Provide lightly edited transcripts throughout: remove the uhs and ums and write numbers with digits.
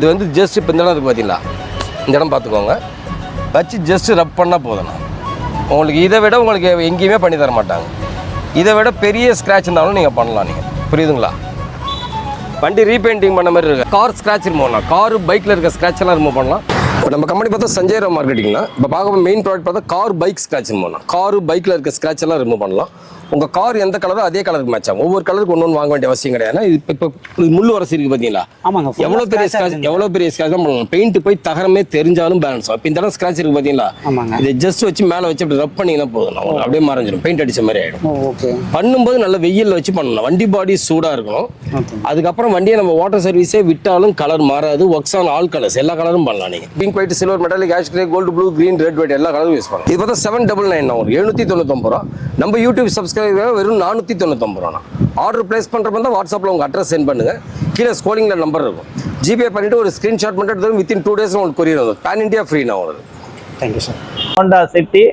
இது வந்து ஜஸ்ட் இப்போ இந்த இடம் இருக்குது பார்த்தீங்களா, இந்த இடம் பார்த்துக்கோங்க. வச்சு ஜஸ்ட் ரப் பண்ணால் போதும். உங்களுக்கு இதை விட உங்களுக்கு எங்கேயுமே பண்ணி தர மாட்டாங்க. இதை விட பெரிய ஸ்க்ராட்ச் இருந்தாலும் நீங்கள் பண்ணலாம். நீங்கள் புரியுதுங்களா? வண்டி ரீபெயிண்டிங் பண்ண மாதிரி இருக்குது. கார் ஸ்க்ராட்ச் ரிமூவ் பண்ணலாம். கார் பைக்கில் இருக்க ஸ்க்ராட்ச் எல்லாம் ரிமூவ் பண்ணலாம். இப்போ நம்ம கம்பெனி பார்த்தா சஞ்சய் ராவ் மார்க்கெட்டிங்னா இப்போ பார்க்க மெயின் ப்ராடக்ட் பார்த்தா கார் பைக் ஸ்க்ராட்ச் ரிமூவ் பண்ணலாம். கார் பைக்கில் இருக்க ஸ்க்ராட்ச் எல்லாம் ரிமூவ் பண்ணலாம். உங்கள் கார் எந்த கலரோ அதே கலருக்கு மேட்ச் ஆகும். ஒவ்வொரு கலருக்கு ஒன்று வாங்க வேண்டிய அவசியம் கிடையாது. இப்போ முள் வரசி இருக்குது பார்த்தீங்களா? ஆமாங்க. எவ்வளோ பெரிய ஸ்க்ராட்ச் தான் பண்ணலாம். பெயிண்ட் போய் தகரமே தெரிஞ்சாலும் பேலன்ஸ் ஆகும். இப்போ இந்த இடம் ஸ்க்ராட்ச் இருக்குது பார்த்தீங்களா? ஆமாங்க. இதை ஜஸ்ட் வச்சு மேலே வச்சு அப்படி ரப் பண்ணிங்கன்னா போதும். உங்களுக்கு அப்படியே மறைஞ்சிடும். பெயிண்ட் அடிச்ச மாதிரி ஆகிடும். ஓகே. பண்ணும்போது நல்ல வெயிலில் வச்சு பண்ணலாம். வண்டி பாடி சூடாக இருக்கணும். அதுக்கப்புறம் வண்டியை நம்ம வாட்டர் சர்வீஸே விட்டாலும் கலர் மாறாது. ஒர்க்ஸ் ஆன் ஆல் கலர்ஸ் எல்லா கலரும் பண்ணலாம். நீங்கள் pink white silver metallic ash grey gold blue green red white எல்லா கலரும் யூஸ் பண்ணலாம். இது பார்த்தா 799 வரும். 799 ரூபா. நம்ம யூடியூப் சப்ஸ்கிரைபர் வெறும் 499 ரூபா. ஆர்டர் பிளேஸ் பண்ணுறப்ப தான் வாட்ஸ்அப்பில் உங்கள் அட்ரஸ் சென்ட் பண்ணுங்கள். கீழே ஸ்க்ரோலிங்கில் நம்பர் இருக்கும். ஜிபே பண்ணிவிட்டு ஒரு ஸ்க்ரீன்ஷாட் பண்ணிட்டு வித்தின் 2 days உங்களுக்கு கொரியர் வரும். பேன் இண்டியா ஃப்ரீனா உங்களுக்கு. Thank you sir. Honda City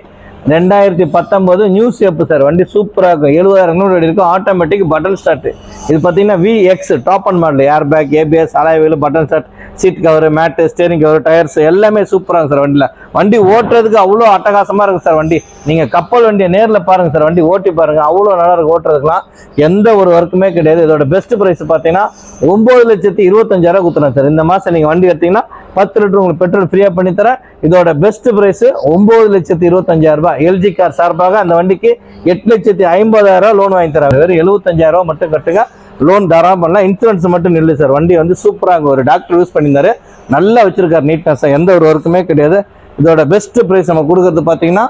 2019 new shape sir. வண்டி சூப்பராக இருக்கும். 70,000 இருக்கும். Automatic button start. இது பார்த்தீங்கன்னா VX top end model. Air bag, ABS, alloy wheel, button start, seat cover, mat, steering cover, tyres எல்லாமே சூப்பராக சார். வண்டியில் வண்டி ஓட்டுறதுக்கு அவ்வளோ அட்டகாசமாக இருக்குது சார். வண்டி நீங்கள் கப்பல் வண்டியை நேரில் பாருங்கள் சார். வண்டி ஓட்டி பாருங்கள், அவ்வளோ நல்லா இருக்குது. ஓட்டுறதுக்குலாம் எந்த ஒரு ஒர்க்குமே கிடையாது. இதோட பெஸ்ட் ப்ரைஸ் பார்த்தீங்கன்னா 9,25,000 கொடுத்துறேன் சார். இந்த மாதம் நீங்கள் வண்டி எடுத்தீங்கன்னா 10 லிட்டர் உங்களுக்கு பெட்ரோல் ஃப்ரீயாக பண்ணித்தரேன். இதோட பெஸ்ட் ப்ரைஸ் 9,25,000 ரூபாய். LG கார் சார்பாக அந்த வண்டிக்கு 8,50,000 லோன் வாங்கி தராங்க. வெறும் 75,000 மட்டும் கட்டுங்க. லோன் தாராளம் பண்ணலாம். இன்சூரன்ஸ் மட்டும் நில்லு சார். வண்டி வந்து சூப்பராக ஒரு டாக்டர் யூஸ் பண்ணியிருந்தாரு. நல்லா வச்சிருக்காரு நீட்னஸாக. எந்த ஒரு ஒர்க்குமே கிடையாது. இதோட பெஸ்ட் ப்ரைஸ் நம்ம கொடுக்கறது பார்த்தீங்கன்னா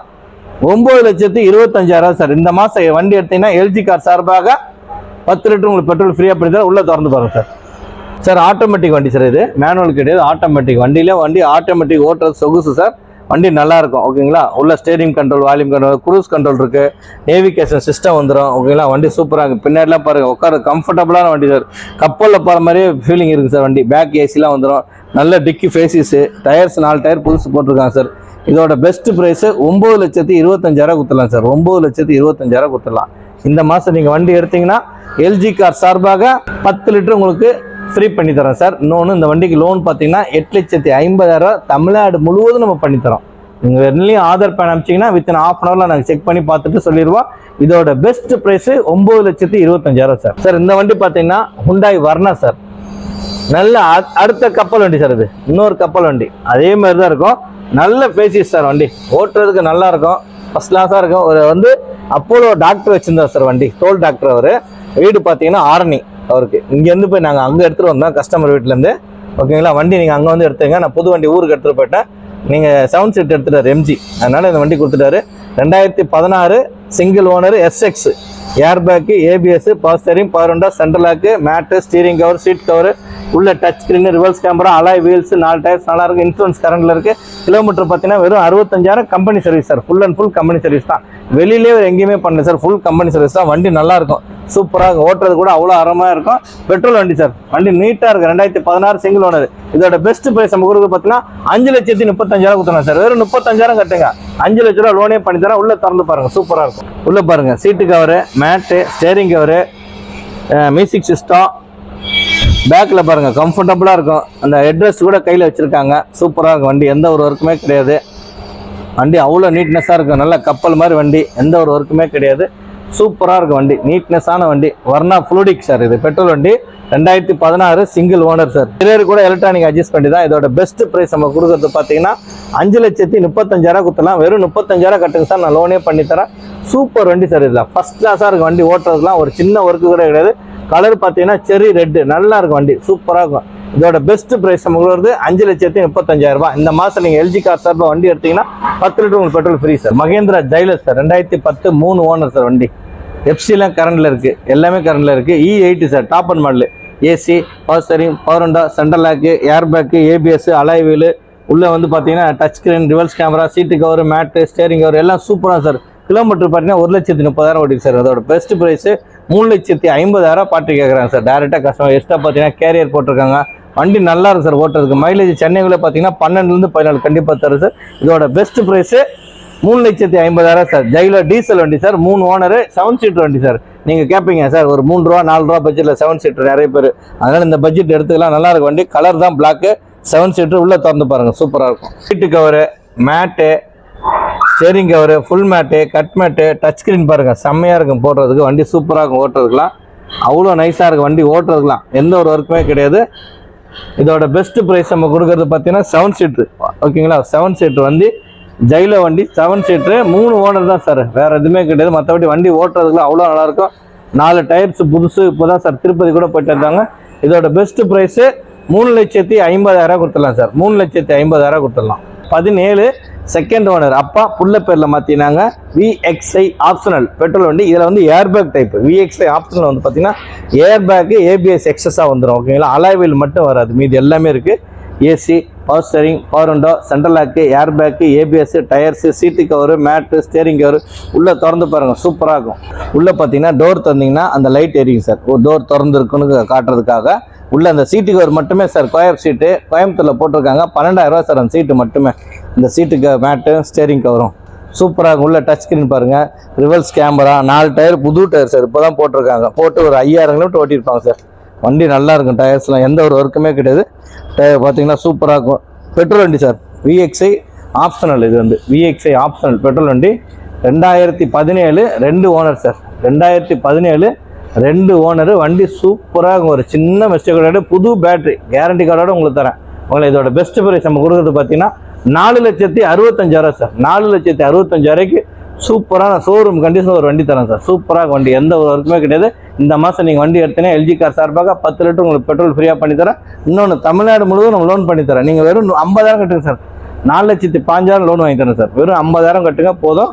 9,25,000 சார். இந்த மாதம் வண்டி எடுத்தீங்கன்னா LG கார் சார்பாக 10 லிட்டர் உங்களுக்கு பெட்ரோல் ஃப்ரீயாக பண்ணி தரேன். உள்ளே திறந்து பாருங்க சார். சார் ஆட்டோமேட்டிக் வண்டி சார். இது மேனுவல் கிடையாது, ஆட்டோமேட்டிக். வண்டி ஆட்டோமேட்டிக் ஓட்டுறது சொகுசு சார். வண்டி நல்லா இருக்கும். ஓகேங்களா? உள்ள steering control, volume control, cruise control இருக்கு. நேவிகேஷன் சிஸ்டம் வந்துடும். ஓகேங்களா? வண்டி சூப்பராக இருக்குது. பின்னாடிலாம் பாருங்க, உட்கார கம்ஃபர்டபுளான வண்டி சார். கப்பலில் போகிற மாதிரியே ஃபீலிங் இருக்குது சார். வண்டி பேக் ஏசிலாம் வந்துடும். நல்ல டிக்கி ஃபேசிஸு, டயர்ஸ் 4 டயர் புதுசு போட்டிருக்காங்க சார். இதோட பெஸ்ட் ப்ரைஸு 9,25,000 கொடுத்துடலாம் சார். 9,25,000 கொடுத்துடலாம். இந்த மாதம் நீங்கள் வண்டி எடுத்தீங்கன்னா LG கார் சார்பாக 10 லிட்டர் உங்களுக்கு ஃப்ரீ பண்ணி தரோம் சார். இன்னொன்று, இந்த வண்டிக்கு லோன் பார்த்தீங்கன்னா 8,50,000 தமிழ்நாடு முழுவதும் நம்ம பண்ணித்தரோம். நீங்கள் வெறும் ஆதார் பேன் அனுப்பிச்சிங்கன்னா வித்தின் ½ an hour நாங்கள் செக் பண்ணி பார்த்துட்டு சொல்லிடுவோம். இதோட பெஸ்ட் ப்ரைஸு 9,25,000 சார். சார் இந்த வண்டி பார்த்தீங்கன்னா ஹுண்டாய் வர்னா சார். நல்ல அடுத்த கப்பல் வண்டி சார். இது இன்னொரு கப்பல் வண்டி. அதே மாதிரி தான் இருக்கும். நல்ல ஃபேசிஸ் சார். வண்டி ஓட்டுறதுக்கு நல்லா இருக்கும். ஃபர்ஸ்ட் கிளாஸாக இருக்கும். ஒரு வந்து அப்போலோ டாக்டர் வச்சுருந்தார் சார். வண்டி தோல் டாக்டர். அவர் வீடு பார்த்தீங்கன்னா ஆரணி. அவருக்கு இங்கேருந்து போய் நாங்கள் அங்கே எடுத்துகிட்டு வந்தோம் கஸ்டமர் வீட்டிலேருந்து. ஓகேங்களா? வண்டி நீங்கள் அங்கே வந்து எடுத்துங்க. நான் புது வண்டி ஊருக்கு எடுத்துகிட்டு போயிட்டேன். நீங்கள் 7 சீட் எடுத்துட்டார் MG. அதனால் இந்த வண்டி கொடுத்துட்டாரு. 2016 single owner SX. Air bag, ABS, power steering, power window, central lock, mat, steering cover, seat cover, உள்ள touch screen, reverse camera, alloy wheels, 4 tyres நல்லா இருக்குது. இன்சூரன்ஸ் கரண்டில் இருக்குது. கிலோமீட்டர் பார்த்தீங்கன்னா வெறும் 65,000 company service sir. Full and full company service தான். வெளியிலே எங்கேயுமே பண்ணல சார். ஃபுல் கம்பெனி சர்வீஸ் தான். வண்டி நல்லா இருக்கும். சூப்பராக ஓட்டுறது கூட அவ்வளோ அறமாக இருக்கும். பெட்ரோல் வண்டி சார். வண்டி நீட்டாக இருக்குது. 2016 சிங்கிள் ஓனர். இதோட பெஸ்ட் ப்ரைஸ் நம்ம கொடுக்குறது பார்த்தீங்கன்னா 5,35,000 கொடுத்துருங்க சார். வெறும் 35,000 கட்டுங்க. 5 லட்ச ரூபா லோனே பண்ணி தரேன். உள்ளே திறந்து பாருங்க, சூப்பராக இருக்கும். உள்ளே பாருங்க, சீட்டு cover, mat, steering cover, music system, பேக்கில் பாருங்க கம்ஃபர்டபுளாக இருக்கும். அந்த ஹெட்ரெஸ்ட் கூட கையில் வச்சுருக்காங்க. சூப்பராக இருக்கும். வண்டி எந்த ஒரு ஒர்க்குமே கிடையாது. வண்டி அவ்வளோ நீட்னஸாக இருக்கும். நல்ல கப்பல் மாதிரி வண்டி. எந்த ஒரு ஒர்க்குமே கிடையாது. சூப்பராக இருக்கும் வண்டி. நீட்னஸான வண்டி. வர்னா ஃப்ளூடிக் சார். இது பெட்ரோல் வண்டி. 2016 சிங்கிள் ஓனர் சார். சிலர் கூட எலக்ட்ரானிக் அட்ஜஸ்ட் பண்ணி தான். இதோட பெஸ்ட் ப்ரைஸ் நம்ம கொடுக்குறது பார்த்தீங்கன்னா 5,35,000 கொடுத்துலாம். வெறும் 35,000 கட்டுங்க சார். நான் லோனே பண்ணித்தரேன். சூப்பர் வண்டி சார். இதில் ஃபஸ்ட் கிளாஸாக இருக்கும் வண்டி. ஓட்டுறதுலாம் ஒரு சின்ன ஒர்க்கு கூட கிடையாது. கலர் பார்த்தீங்கன்னா செரி ரெட்டு. நல்லா இருக்கும் வண்டி. சூப்பராக இருக்கும். இதோட பெஸ்ட் ப்ரைஸ் நம்ம கொடுக்குறது 5,35,000 ரூபாய். இந்த மாதம் நீங்கள் LG கார் சார்பாக வண்டி எடுத்தீங்கன்னா 10 லிட்டர் உங்களுக்கு petrol free sir. Mahindra Xylo sir. 2010 3 owner sir. வண்டி எஃப்சிலாம் கரண்டில் இருக்குது. எல்லாமே கரண்டில் இருக்குது. E80 sir. Top end model. AC, power steering, power window, central lock, air bag, ABS, alloy wheel, உள்ளே வந்து பார்த்தீங்கன்னா touch screen, reverse camera, seat cover, mat, steering cover எல்லாம் சூப்பராக சார். கிலோமீட்டர் பார்த்தீங்கன்னா 1,30,000 ஓடிக்கு சார். அதோட பெஸ்ட் ப்ரைஸு 3,50,000 பாட்டு கேட்குறாங்க சார். டேரெக்டாக கஸ்டமர். எக்ஸ்ட்ரா பார்த்தீங்கன்னா கேரியர் போட்டிருக்காங்க. வண்டி நல்லா இருக்கும் சார் ஓட்டுறதுக்கு. மைலேஜ் சென்னைக்குள்ளே பார்த்தீங்கன்னா 12 to 14 கண்டிப்பாக தரும் சார். இதோட best price 3,50,000 sir. Xylo diesel வண்டி சார், 3 ஓனர், 7 சீட்டர் வண்டி சார். நீங்கள் கேட்பீங்க சார் ஒரு 3 ரூபா 4 ரூபா பட்ஜெட்டில் 7 சீட்டர் நிறைய பேர், அதனால் இந்த பட்ஜெட் எடுத்துக்கலாம். நல்லா இருக்கும் வண்டி, கலர் தான் பிளாக்கு, 7 சீட்டர் உள்ளே திறந்து பாருங்கள், சூப்பராக இருக்கும். Seat cover, mat, steering cover, full mat, cut mat, touch screen பாருங்கள், செம்மையாக இருக்கும் போடுறதுக்கு. வண்டி சூப்பராக இருக்கும் ஓட்டுறதுக்குலாம், அவ்வளோ நைஸாக இருக்கும் வண்டி ஓட்டுறதுக்குலாம், எந்த ஒரு ஒர்க்குமே கிடையாது. இதோட பெஸ்ட் ப்ரைஸ் நம்ம கொடுக்குறது பார்த்தீங்கன்னா 7 சீட்ரு, ஓகேங்களா. 7 சீட்ரு வந்து ஜைலோ வண்டி, 7 சீட்ரு, 3 ஓனர் தான் சார், வேறு எதுவுமே கிடையாது. மற்றபடி வண்டி ஓட்டுறதுக்குலாம் அவ்வளோ நல்லாயிருக்கும். 4 டயர்ஸ் புதுசு, இப்போ தான் சார் திருப்பதி கூட போயிட்டு இருந்தாங்க. இதோட பெஸ்ட் ப்ரைஸு 3,50,000 கொடுத்துடலாம் சார், 3,50,000 கொடுத்துடலாம். 17 செகண்ட் ஓனர், அப்பா புள்ள பேரில் மாற்றினாங்க. VXI ஆப்ஷனல் பெட்ரோல் வண்டி, இதில் வந்து ஏர்பேக் டைப். VXI ஆப்ஷனல் வந்து பார்த்தீங்கன்னா ஏர்பேக்கு ABS எக்ஸஸாக வந்துடும், ஓகேங்களா. அலாய் வீல் மட்டும் வராது, மீது எல்லாமே இருக்குது. AC, power steering, power window, central lock, airbag, ABS, tyres, seat cover, mat, steering cover. உள்ளே திறந்து பாருங்கள், சூப்பராக இருக்கும். உள்ளே பார்த்தீங்கன்னா டோர் திறந்தீங்கன்னா அந்த லைட் எரியும் சார், ஒரு டோர் திறந்துருக்குன்னு காட்டுறதுக்காக. உள்ள அந்த சீட்டு கவர் மட்டுமே சார், சீட்டு கோயம்புத்தூரில் போட்டிருக்காங்க, 12,000 சார் அந்த சீட்டு மட்டுமே. இந்த சீட்டுக்கு மேட்டு, ஸ்டேரிங் கவரும் சூப்பராக. உள்ள டச் ஸ்க்ரீன் பாருங்கள், ரிவர்ஸ் கேமரா, 4 டயர் புது டயர் சார், இப்போ தான் போட்டிருக்காங்க. போட்டு ஒரு 5,000 கிலோமீட்டர் ஓட்டியிருப்பாங்க சார். வண்டி நல்லா இருக்கும், டயர்ஸ்லாம் எந்த ஒரு ஒர்க்குமே கிடையாது. டயர் பார்த்தீங்கன்னா சூப்பராக இருக்கும். பெட்ரோல் வண்டி சார், VXI ஆப்ஷனல். இது வந்து VXI ஆப்ஷனல் பெட்ரோல் வண்டி, 2017, 2 ஓனர் சார். 2017 2 ஓனர் வண்டி, சூப்பராக இருக்கும். ஒரு சின்ன மிஸ்டேக்கோட புது பேட்டரி கேரண்டி கார்டோட உங்களுக்கு தரேன். உங்களை இதோட பெஸ்ட் ப்ரைஸ் நம்ம கொடுக்குறது பார்த்தீங்கன்னா 4,65,000 சார். 4,65,000க்கு சூப்பரான ஷோரூம் கண்டிஷன் ஒரு வண்டி தரேன் சார். சூப்பராக வண்டி, எந்த ஒரு ஒர்க்குமே கிடையாது. இந்த மாதம் நீங்கள் வண்டி எடுத்தீங்கன்னா LG கார் சார்பாக 10 லிட்டர் உங்களுக்கு பெட்ரோல் ஃப்ரீயாக பண்ணித்தரேன். இன்னொன்று தமிழ்நாடு முழுவதும் நம்ம லோன் பண்ணித்தரேன். நீங்கள் வெறும் 50,000 கட்டுங்க சார், 4,05,000 லோன் வாங்கி தரேன் சார். வெறும் 50,000 கட்டுங்க போதும்,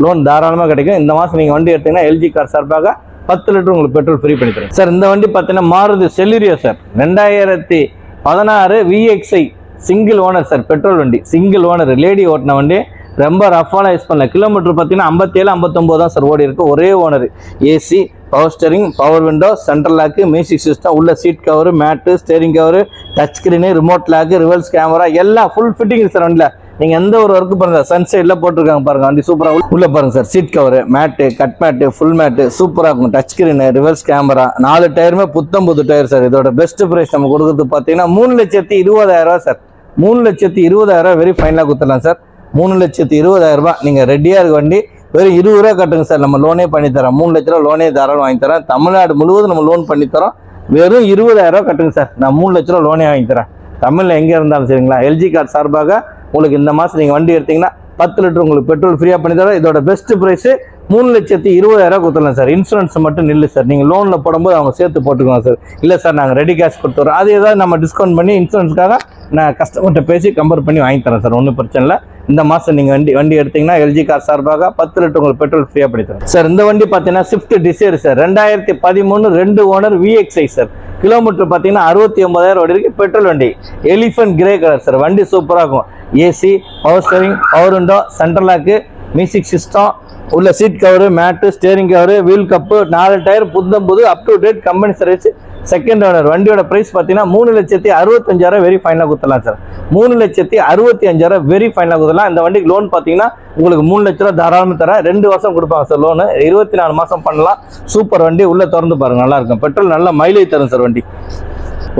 லோன் தாராளமாக கிடைக்கும். இந்த மாதம் நீங்கள் வண்டி எடுத்தீங்கன்னா LG கார் சார்பாக 10 லிட்டர் உங்களுக்கு பெட்ரோல் ஃப்ரீ பண்ணி தரேன் சார். இந்த வண்டி பார்த்தீங்கன்னா Maruti Celerio sir, 2016 VXI single owner sir. Petrol வண்டி, சிங்கிள் ஓனர், லேடி ஓட்டின வண்டி, ரொம்ப ரஃபான யூஸ் பண்ணல. கிலோமீட்டர் பார்த்தீங்கன்னா 57-59 தான் சார் ஓடி இருக்கு. ஒரே owner, AC, power steering, power window, central lock, music system, உள்ள seat cover, mat, steering cover, touch screen, remote lock, reverse camera, எல்லாம் ஃபுல் ஃபிட்டிங் சார் வண்டியில். நீங்கள் எந்த ஒரு ஒர்க்கு பாருங்க, சன்சைடில் போட்டிருக்காங்க பாருங்க, வண்டி சூப்பராக உள்ள பாருங்க சார். சீட் கவரு, மேட்டு, கட் மேட்டு, ஃபுல் மேட்டு, சூப்பராக இருக்கும். டச் ஸ்க்ரீனு, ரிவர்ஸ் கேமரா, 4 டயருமே புது டயர் சார். இதோட பெஸ்ட் ப்ரைஸ் நம்ம கொடுக்குறது பார்த்தீங்கன்னா 3,20,000 சார். 3,20,000 வெரி ஃபைனலாக கொடுத்துடலாம் சார். 3,20,000 நீங்கள் ரெடியாக இருக்க வண்டி, வெறும் 20 ரூபா கட்டுங்க சார், நம்ம லோனே பண்ணித்தரோம். 3 லட்ச ரூபா லோனே தாராளம் வாங்கி தரேன். தமிழ்நாடு முழுவதும் நம்ம லோன் பண்ணித்தரோம். வெறும் 20,000 கட்டுங்க சார், நான் 3 லட்ச ரூபா லோனே வாங்கி தரேன். தமிழில் எங்கே இருந்தாலும் சரிங்களா. LG கார் சார்பாக உங்களுக்கு இந்த மாதம் நீங்கள் வண்டி எடுத்தீங்கன்னா 10 லிட்டர் உங்களுக்கு பெட்ரோல் ஃப்ரீயாக பண்ணி தரோம். இதோட பெஸ்ட் ப்ரைஸு 3,20,000 கொடுத்துடலாம் சார். இன்சூரன்ஸ் மட்டும் நில்லு சார், நீங்கள் லோனில் போடும்போது அவங்க சேர்த்து போட்டுக்கலாம் சார். இல்லை சார் நாங்கள் ரெடி கேஷ் கொடுத்துறோம், அது ஏதாவது நம்ம டிஸ்கவுண்ட் பண்ணி இன்சூரன்ஸ்க்காக நான் கஸ்டமர்கிட்ட பேசி கம்பேர் பண்ணி வாங்கி தரேன் சார், ஒன்றும் பிரச்சனை இல்லை. இந்த மாதம் நீங்கள் வண்டி எடுத்தீங்கன்னா LG கார் சார்பாக 10 லிட்டர் உங்களுக்கு பெட்ரோல் ஃப்ரீயாக பண்ணி தரேன் சார். இந்த வண்டி பார்த்தீங்கன்னா Swift desire sir, 2013 2 owner VXI sir. Kilometre பார்த்தீங்கன்னா 69,000 ஓடி இருக்கு. பெட்ரோல் வண்டி, எலிஃபென்ட் கிரே கலர் சார். வண்டி சூப்பராக இருக்கும். AC, power steering, power window, central lock, music system, உள்ள seat cover, mat, steering cover, wheel cup, 4 tyre புது up to date company service. Second owner. வண்டியோட பிரைஸ் பார்த்தீங்கன்னா 3,65,000 வெரி ஃபைனலாக கொடுத்துடலாம் சார். 3,65,000 வெரி ஃபைனலாக கொடுத்துடலாம். இந்த வண்டிக்கு லோன் பார்த்தீங்கன்னா உங்களுக்கு 3 லட்ச ரூபா தாராளமாக தரேன். 2 வருஷம் கொடுப்பாங்க சார் லோனு, 24 மாதம் பண்ணலாம். சூப்பர் வண்டி, உள்ளே திறந்து பாருங்கள், நல்லா இருக்கும். பெட்ரோல் நல்லா மைலேஜ் தரும் சார் வண்டி.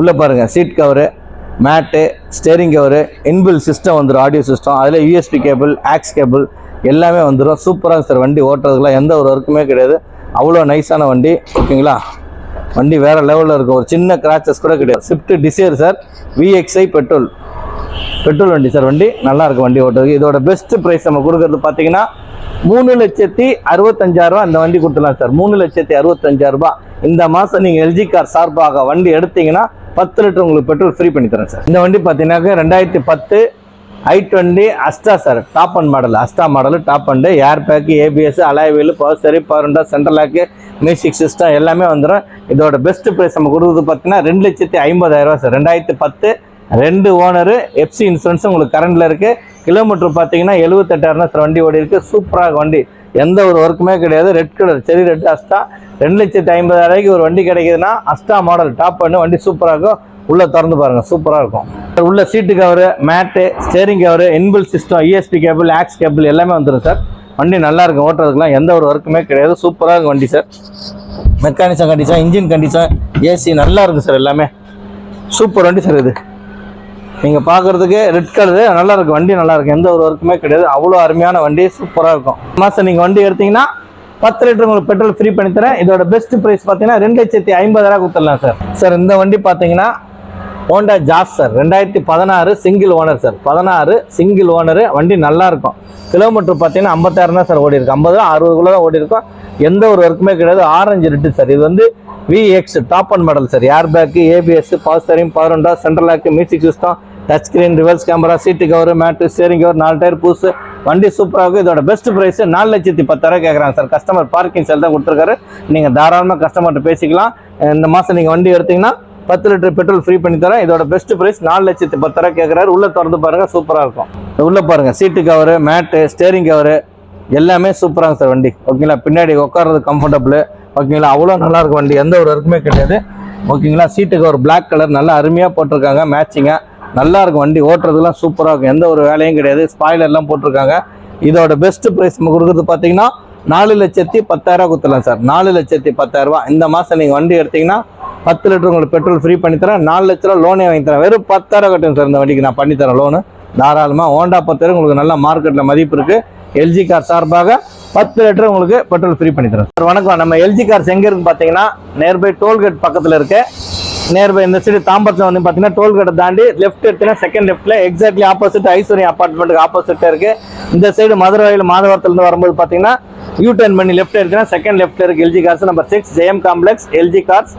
உள்ளே பாருங்கள், seat cover, mat, steering cover, inbuilt system வந்துடும், ஆடியோ சிஸ்டம், அதில் USB கேபிள், ஆக்ஸ் கேபிள் எல்லாமே வந்துடும். சூப்பராக சார் வண்டி ஓட்டுறதுக்குலாம் எந்த ஒரு ஒர்க்குமே கிடையாது. அவ்வளோ நைஸான வண்டி, ஓகேங்களா. வண்டி வேறு லெவலில் இருக்கும், ஒரு சின்ன கிராச்சஸ் கூட கிடையாது. Swift desire sir, VXI petrol வண்டி சார். வண்டி நல்லா இருக்கும் வண்டி ஓட்டுறதுக்கு. இதோட பெஸ்ட் ப்ரைஸ் நம்ம கொடுக்குறது பார்த்தீங்கன்னா 3,65,000 இந்த வண்டி கொடுத்துடலாம் சார். 3,65,000 இந்த மாதம் நீங்கள் LG கார் சார்பாக வண்டி எடுத்தீங்கன்னா 10 லிட்டர் உங்களுக்கு பெட்ரோல் ஃப்ரீ பண்ணி தரேன் சார். இந்த வண்டி பார்த்தீங்கன்னாக்க 2010 i20 Asta sir. Top end model, Asta model top end, air bag, ABS, alloy wheel, power steering, power window, central lock, music system எல்லாமே வந்துடும். இதோட பெஸ்ட் ப்ரைஸ் நம்ம கொடுக்குறது பார்த்தீங்கன்னா 2,50,000 சார். 2010 2 ஓனரு, FC இன்சூரன்ஸ் உங்களுக்கு கரண்டில் இருக்குது. கிலோமீட்டர் பார்த்தீங்கன்னா 78,000 சார் வண்டி ஓடி இருக்குது. சூப்பராக வண்டி, எந்த ஒரு ஒர்க்குமே கிடையாது. ரெட் கலர், செரி ரெட் அஸ்டா. 2,50,000 ஒரு வண்டி கிடைக்குதுன்னா அஸ்டா மாடல் டாப் பண்ணு வண்டி சூப்பராக இருக்கும். உள்ளே திறந்து பாருங்கள், சூப்பராக இருக்கும். உள்ள seat cover, mat, steering cover, inbuilt system, USB cable, aux cable எல்லாமே வந்துடும் சார். வண்டி நல்லா இருக்கும், ஓட்டுறதுக்குலாம் எந்த ஒரு ஒர்க்குமே கிடையாது. சூப்பராக இருக்கும் வண்டி sir. Mechanism condition, engine condition, AC நல்லா இருக்கும் சார். எல்லாமே சூப்பர் வண்டி சார். இது நீங்கள் பார்க்குறதுக்கு ரெட் கலரு நல்லா இருக்கும், வண்டி நல்லா இருக்கும், எந்த ஒரு ஒர்க்குமே கிடையாது. அவ்வளோ அருமையான வண்டி, சூப்பராக இருக்கும். மாதம் நீங்கள் வண்டி எடுத்தீங்கன்னா 10 லிட்டர் உங்களுக்கு பெட்ரோல் ஃப்ரீ பண்ணி தரேன். இதோட பெஸ்ட் ப்ரைஸ் பார்த்தீங்கன்னா 2,50,000 கொடுத்துடலாம் சார். சார் இந்த வண்டி பார்த்தீங்கன்னா Honda Jazz sir, 2016 single owner sir. 16 single owner. வண்டி நல்லா இருக்கும். கிலோமீட்டர் பார்த்தீங்கன்னா 56 தான் சார் ஓடி இருக்கு. 50 60 தான் ஓடி இருக்கும். எந்த ஒரு ஒர்க்குமே கிடையாது. Orange red sir. இது வந்து VX top end model sir. Air bag, ABS, power steering, power window, central lock, music system, touch screen, reverse camera, seat cover, mat, steering cover, 4 tyre புதுசு. வண்டி சூப்பராக இருக்கும். இதோட பெஸ்ட் ப்ரைஸ் 4,10,000 கேட்குறாங்க sir. Customer parking செல் தான் கொடுத்துருக்காரு. நீங்கள் தாராளமாக கஸ்டமர்கிட்ட பேசிக்கலாம். இந்த மாதம் நீங்கள் வண்டி எடுத்தீங்கன்னா 10 லிட்டர் பெட்ரோல் ஃப்ரீ பண்ணி தரேன். இதோட பெஸ்ட் ப்ரைஸ் 4,10,000 கேட்குறாரு. உள்ளே திறந்து பாருங்கள், சூப்பராக இருக்கும். உள்ளே பாருங்கள், சீட்டு கவரு, மேட்டு, ஸ்டேரிங் கவரு எல்லாமே சூப்பராக சார் வண்டி. ஓகேங்களா, பின்னாடி உட்கார்றது கம்ஃபர்டபுள். ஓகேங்களா, அவ்வளோ நல்லாயிருக்கும் வண்டி, எந்த ஒரு ஒர்க்குமே கிடையாது. ஓகேங்களா, சீட்டு கவர் பிளாக் கலர் நல்லா அருமையாக போட்டிருக்காங்க, மேட்சிங்காக நல்லா இருக்கும் வண்டி. ஓட்டுறதுலாம் சூப்பராக இருக்கும், எந்த ஒரு வேலையும் கிடையாது. ஸ்பாய்லர்லாம் போட்டிருக்காங்க. இதோட பெஸ்ட் ப்ரைஸ் நம்ம கொடுக்குறது பார்த்தீங்கன்னா 4,10,000 கொடுத்துடலாம் சார். 4,10,000. இந்த மாதம் நீங்கள் வண்டி எடுத்தீங்கன்னா 10 லிட்டர் உங்களுக்கு பெட்ரோல் ஃப்ரீ பண்ணி தரேன். 4 லட்ச ரூபா லோனே வாங்கி தரேன். வெறும் 10,000 கட்டுங்க சார். இந்த வண்டிக்கு நான் பண்ணி தரேன் லோனு தாராளமாக. ஹோண்டா 10,000 உங்களுக்கு நல்ல மார்க்கெட்டில் மதிப்பு இருக்குது. எல்ஜி கார் சார்பாக 10 லிட்டர் உங்களுக்கு பெட்ரோல் ஃப்ரீ பண்ணி தரேன் சார். வணக்கம். நம்ம எல்ஜி கார்ஸ் எங்கே இருக்குன்னு பார்த்தீங்கன்னா நியர்பை டோல்கேட் பக்கத்தில் இருக்கு. நியர்பை இந்த சைடு தாம்பரத்தில் வந்து பார்த்தீங்கன்னா டோல்கேட்டை தாண்டி லெஃப்ட் எடுத்தீங்கன்னா செகண்ட் லெஃப்ட்டில் எக்ஸாக்ட்லி ஆப்போசிட் ஐஸ்வர்யா அப்பார்ட்மெண்ட்டுக்கு ஆப்போசிட்டாக இருக்குது. இந்த சைடு மதுரையில் மாதவரத்துலேருந்து வரும்போது பார்த்தீங்கன்னா யூ-டர்ன் பண்ணி லெஃப்ட் எடுத்தீங்கன்னா செகண்ட் லெஃப்ட் இருக்குது LG cars. Number 6 Jayam complex, LG cars,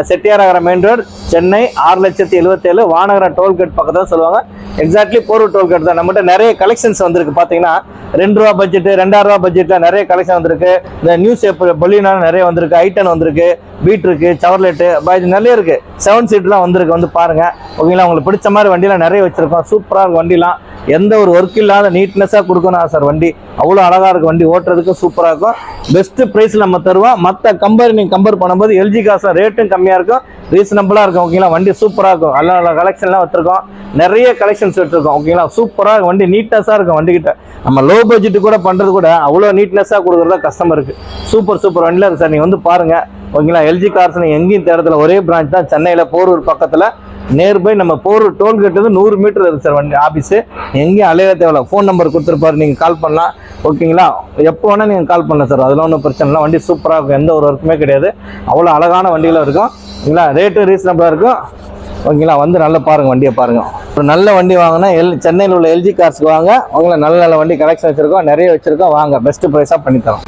Chettiyaragaram main road, Chennai 6,77,000. Vanagaram toll gate பக்கத்தில் சொல்லுவாங்க. எக்ஸாக்ட்லி போரூர் டோல்கேட் தான். நம்மகிட்ட நிறைய கலெக்ஷன்ஸ் வந்திருக்கு. பார்த்தீங்கன்னா 2 ரூபா பட்ஜெட், 2,000 ரூபா பட்ஜெட்டில் நிறைய கலெக்ஷன் வந்திருக்கு. இந்த நியூஸ் பேப்பர் பொலினால நிறைய வந்திருக்கு. ஐட்டன் வந்திருக்கு, பீட் இருக்கு, சவர்லெட்டு, இது நிறைய இருக்கு. 7 சீட்லாம் வந்திருக்கு, வந்து பாருங்க. ஓகேங்களா, உங்களுக்கு பிடிச்ச மாதிரி வண்டிலாம் நிறைய வச்சிருக்கோம். சூப்பராக இருக்கும் வண்டிலாம், எந்த ஒரு ஒர்க் இல்லாத நீட்னஸாக கொடுக்கணும் சார். வண்டி அவ்வளோ அழகாக இருக்கும், வண்டி ஓட்டுறதுக்கு சூப்பராக இருக்கும். பெஸ்ட் ப்ரைஸில் நம்ம தருவோம். மற்ற நீங்கள் கம்பேர் பண்ணும்போது எல்ஜி காசு ரேட்டும் கம்மியாக இருக்கும், ரீசனபிளாக இருக்கும். ஓகேங்களா, வண்டி சூப்பராக இருக்கும். நல்ல கலெக்ஷன்லாம் வச்சுருக்கோம், நிறைய கலெக்ஷன்ஸ் வச்சுருக்கோம். ஓகேங்களா, சூப்பராக இருக்கும் வண்டி, நீட்னஸாக இருக்கும். வண்டிக்கிட்ட நம்ம லோ பட்ஜெட்டு கூட பண்ணுறது கூட அவ்வளோ நீட்னஸாக கொடுக்குறதா கஸ்டமருக்கு. சூப்பர் வண்டியில் இருக்குது சார். நீங்கள் வந்து பாருங்கள். ஓகேங்களா, எல்ஜி கார்ஸ் நீங்கள் எங்கேயும் தேடுறதுல ஒரே பிரான்ச் தான், சென்னையில் போரூர் பக்கத்தில். நியர்பை நம்ம போரூர் டோல்கேட்டு 100 மீட்டர் இருக்குது சார் வண்டி ஆஃபீஸு. எங்கேயும் அலைய தேவையில்ல. ஃபோன் நம்பர் கொடுத்துருப்பாரு, நீங்கள் கால் பண்ணலாம். ஓகேங்களா, எப்போ வேணால் நீங்கள் கால் பண்ணலாம் சார். அதெல்லாம் ஒன்றும் பிரச்சனை இல்லை. வண்டி சூப்பராக இருக்கும், எந்த ஒரு ஒர்க்குமே கிடையாது. அவ்வளோ அழகான வண்டிகளும் இருக்கும். ஓகேங்களா, ரேட்டு ரீசனபிளாக இருக்கும். ஓகேங்களா, வந்து நல்லா பாருங்கள், வண்டியை பாருங்கள். ஒரு நல்ல வண்டி வாங்கினா சென்னையில் உள்ள எல்ஜி கார்ஸ்க்கு வாங்க. அவங்கள நல்ல வண்டி கலெக்ஷன் வச்சுருக்கோம், நிறைய வச்சுருக்கோம். வாங்க, பெஸ்ட்டு ப்ரைஸாக பண்ணித்தரோம்.